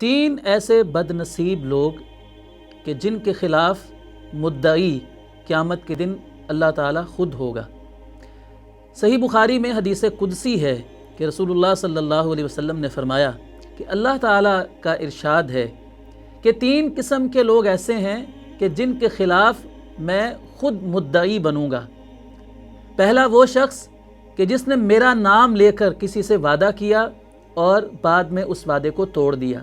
تین ایسے بد نصیب لوگ کہ جن کے خلاف مدعی قیامت کے دن اللہ تعالیٰ خود ہوگا۔ صحیح بخاری میں حدیث قدسی ہے کہ رسول اللہ صلی اللہ علیہ وسلم نے فرمایا کہ اللہ تعالیٰ کا ارشاد ہے کہ تین قسم کے لوگ ایسے ہیں کہ جن کے خلاف میں خود مدعی بنوں گا۔ پہلا وہ شخص کہ جس نے میرا نام لے کر کسی سے وعدہ کیا اور بعد میں اس وعدے کو توڑ دیا۔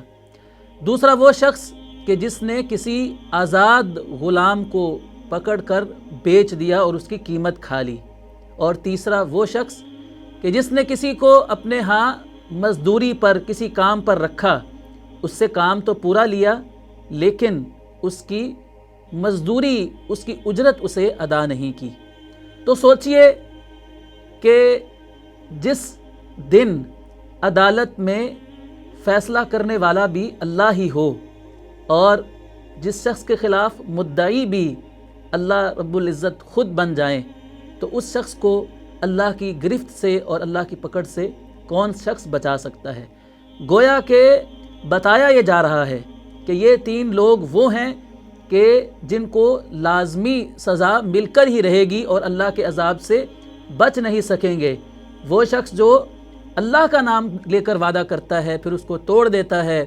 دوسرا وہ شخص کہ جس نے کسی آزاد غلام کو پکڑ کر بیچ دیا اور اس کی قیمت کھا لی۔ اور تیسرا وہ شخص کہ جس نے کسی کو اپنے ہاں مزدوری پر کسی کام پر رکھا، اس سے کام تو پورا لیا لیکن اس کی مزدوری، اس کی اجرت اسے ادا نہیں کی۔ تو سوچئے کہ جس دن عدالت میں فیصلہ کرنے والا بھی اللہ ہی ہو اور جس شخص کے خلاف مدعی بھی اللہ رب العزت خود بن جائیں، تو اس شخص کو اللہ کی گرفت سے اور اللہ کی پکڑ سے کون شخص بچا سکتا ہے؟ گویا کہ بتایا یہ جا رہا ہے کہ یہ تین لوگ وہ ہیں کہ جن کو لازمی سزا مل کر ہی رہے گی اور اللہ کے عذاب سے بچ نہیں سکیں گے۔ وہ شخص جو اللہ کا نام لے کر وعدہ کرتا ہے پھر اس کو توڑ دیتا ہے،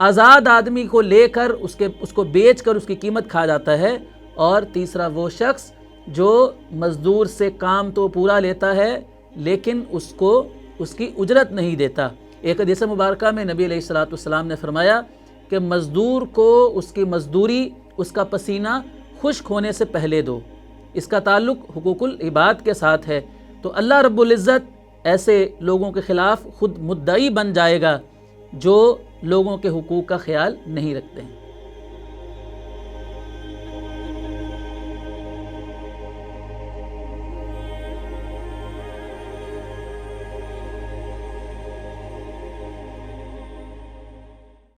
آزاد آدمی کو لے کر اس کو بیچ کر اس کی قیمت کھا جاتا ہے، اور تیسرا وہ شخص جو مزدور سے کام تو پورا لیتا ہے لیکن اس کو اس کی اجرت نہیں دیتا۔ ایک حدیث مبارکہ میں نبی علیہ السلام نے فرمایا کہ مزدور کو اس کی مزدوری، اس کا پسینہ خشک ہونے سے پہلے دو۔ اس کا تعلق حقوق العباد کے ساتھ ہے۔ تو اللہ رب العزت ایسے لوگوں کے خلاف خود مدعی بن جائے گا جو لوگوں کے حقوق کا خیال نہیں رکھتے ہیں۔